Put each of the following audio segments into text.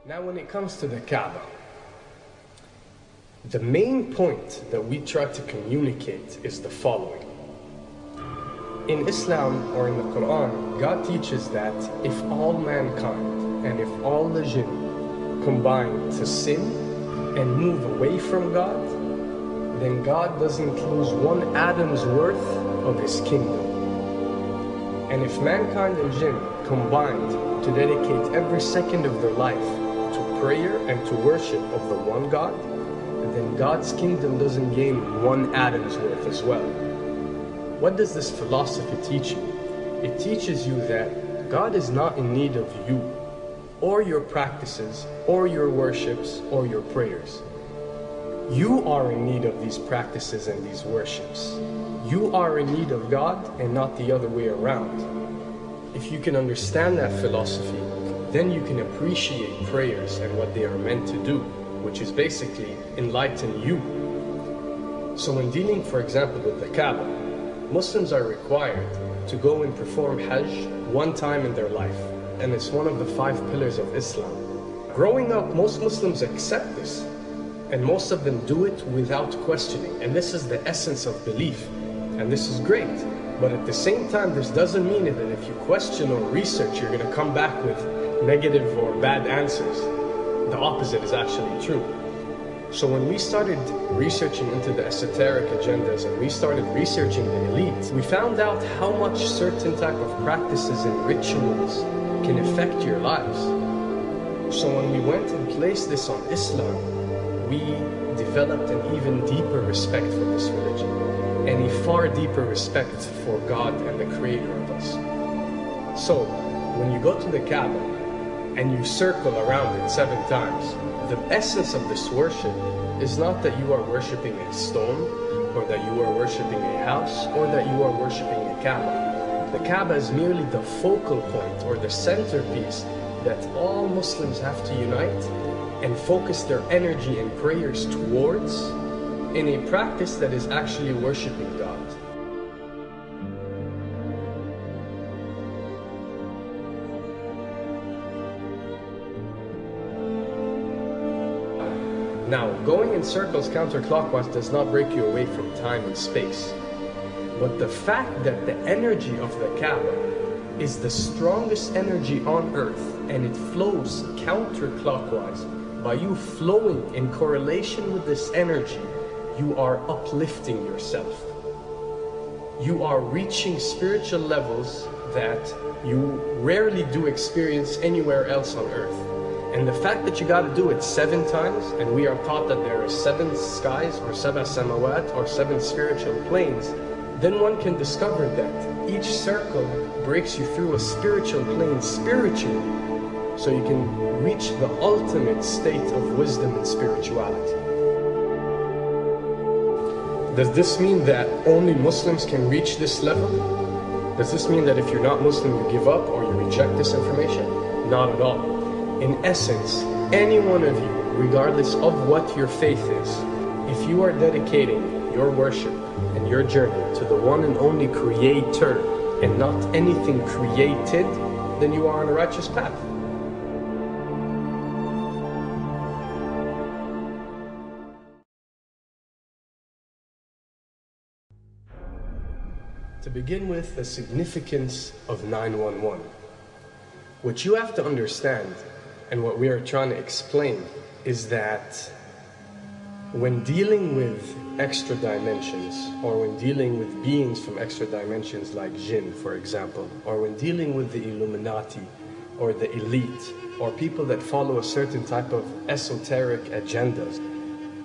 Now when it comes to the Kaaba, the main point that we try to communicate is the following. In Islam or in the Quran, God teaches that if all mankind and if all the jinn combine to sin and move away from God, then God doesn't lose one atom's worth of his kingdom. And if mankind and jinn combined to dedicate every second of their life to prayer and to worship of the one God, then God's kingdom doesn't gain one atom's worth as well. What does this philosophy teach you? It teaches you that God is not in need of you, or your practices, or your worships, or your prayers. You are in need of these practices and these worships. You are in need of God and not the other way around. If you can understand that philosophy, then you can appreciate prayers and what they are meant to do, which is basically enlighten you. So when dealing, for example, with the Kaaba, Muslims are required to go and perform Hajj one time in their life, and it's one of the 5 pillars of Islam. Growing up, most Muslims accept this, and most of them do it without questioning, and this is the essence of belief, and this is great. But at the same time, this doesn't mean that if you question or research, you're going to come back with negative or bad answers. The opposite is actually true. So when we started researching into the esoteric agendas and we started researching the elite, we found out how much certain type of practices and rituals can affect your lives. So when we went and placed this on Islam, we developed an even deeper respect for this religion and a far deeper respect for God and the creator of us. So when you go to the Kaaba and you circle around it 7 times, the essence of this worship is not that you are worshiping a stone, or that you are worshiping a house, or that you are worshiping a Kaaba. The Kaaba is merely the focal point or the centerpiece that all Muslims have to unite and focus their energy and prayers towards in a practice that is actually worshiping God. Now, going in circles counterclockwise does not break you away from time and space. But the fact that the energy of the Kaaba is the strongest energy on earth and it flows counterclockwise, by you flowing in correlation with this energy, you are uplifting yourself. You are reaching spiritual levels that you rarely do experience anywhere else on earth. And the fact that you got to do it 7 times, and we are taught that there are 7 skies or 7 samawat or 7 spiritual planes, then one can discover that each circle breaks you through a spiritual plane spiritually, so you can reach the ultimate state of wisdom and spirituality. Does this mean that only Muslims can reach this level? Does this mean that if you're not Muslim, you give up or you reject this information? Not at all. In essence, any one of you, regardless of what your faith is, if you are dedicating your worship and your journey to the one and only Creator and not anything created, then you are on a righteous path. To begin with, the significance of 911. What you have to understand, and what we are trying to explain, is that when dealing with extra dimensions, or when dealing with beings from extra dimensions like jinn, for example, or when dealing with the Illuminati, or the elite, or people that follow a certain type of esoteric agendas,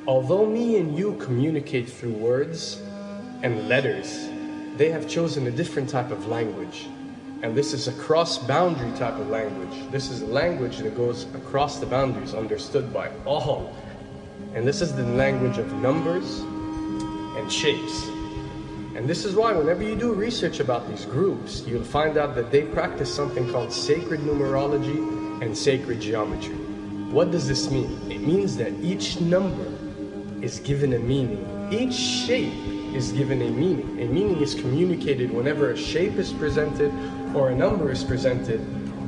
although me and you communicate through words and letters, they have chosen a different type of language. And this is a cross-boundary type of language. This is a language that goes across the boundaries, understood by all. And this is the language of numbers and shapes. And this is why whenever you do research about these groups, you'll find out that they practice something called sacred numerology and sacred geometry. What does this mean? It means that each number is given a meaning. Each shape is given a meaning. A meaning is communicated whenever a shape is presented or a number is presented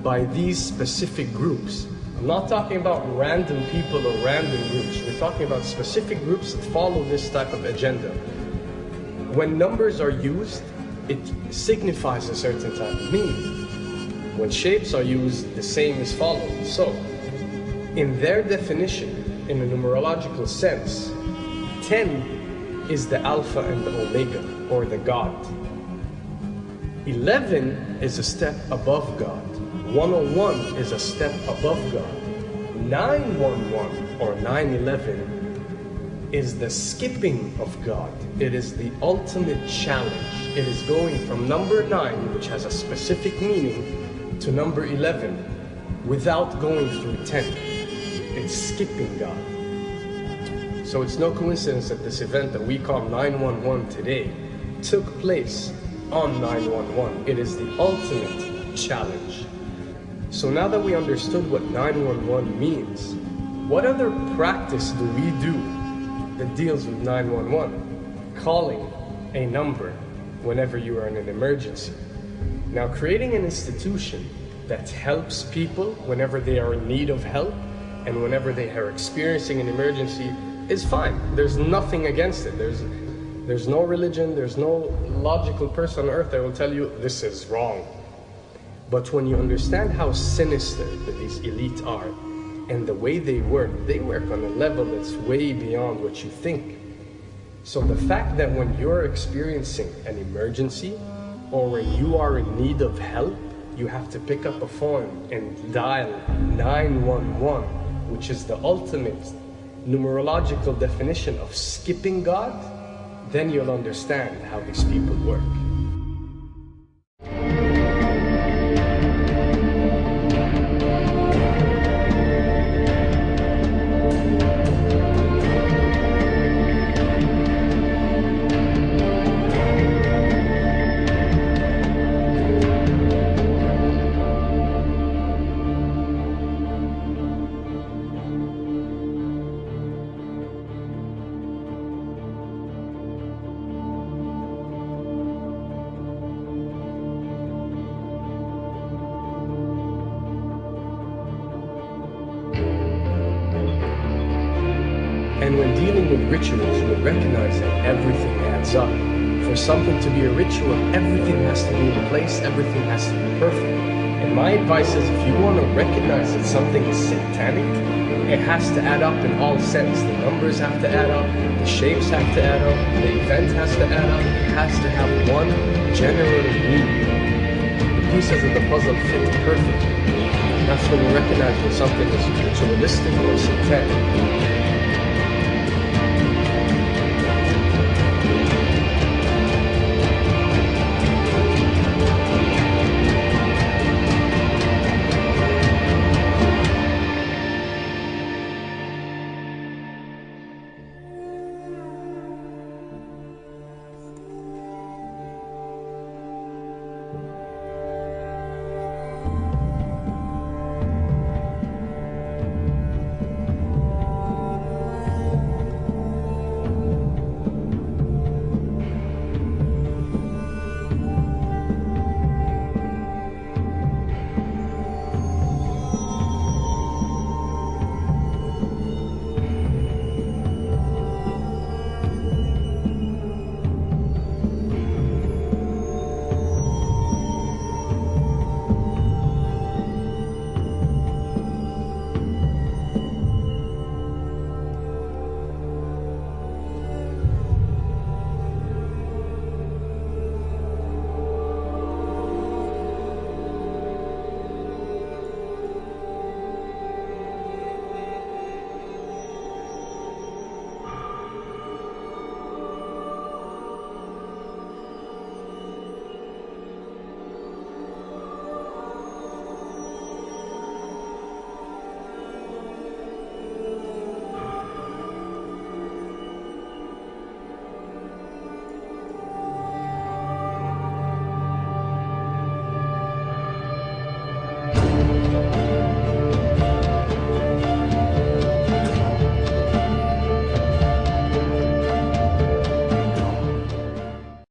by these specific groups. I'm not talking about random people or random groups. We're talking about specific groups that follow this type of agenda. When numbers are used, it signifies a certain type of meaning. When shapes are used, the same is followed. So, in their definition, in a numerological sense, 10 is the Alpha and the Omega, or the God. 11 is a step above God. 101 is a step above God. 911 or 911 is the skipping of God. It is the ultimate challenge. It is going from number 9, which has a specific meaning, to number 11 without going through 10. It's skipping God. So it's no coincidence that this event that we call 911 today took place on 911. It is the ultimate challenge. So now that we understood what 911 means, what other practice do we do that deals with 911? Calling a number whenever you are in an emergency. Now, creating an institution that helps people whenever they are in need of help and whenever they are experiencing an emergency is fine. There's nothing against it. There's no religion, there's no logical person on earth that will tell you this is wrong. But when you understand how sinister that these elite are and the way they work on a level that's way beyond what you think. So the fact that when you're experiencing an emergency or when you are in need of help, you have to pick up a phone and dial 911, which is the ultimate numerological definition of skipping God, then you'll understand how these people work. And when dealing with rituals, we recognize that everything adds up. For something to be a ritual, everything has to be in place, everything has to be perfect. And my advice is, if you want to recognize that something is satanic, it has to add up in all sense. The numbers have to add up, the shapes have to add up, the event has to add up, it has to have one general meaning. The pieces of the puzzle fit perfectly. That's when we recognize when something is ritualistic or satanic.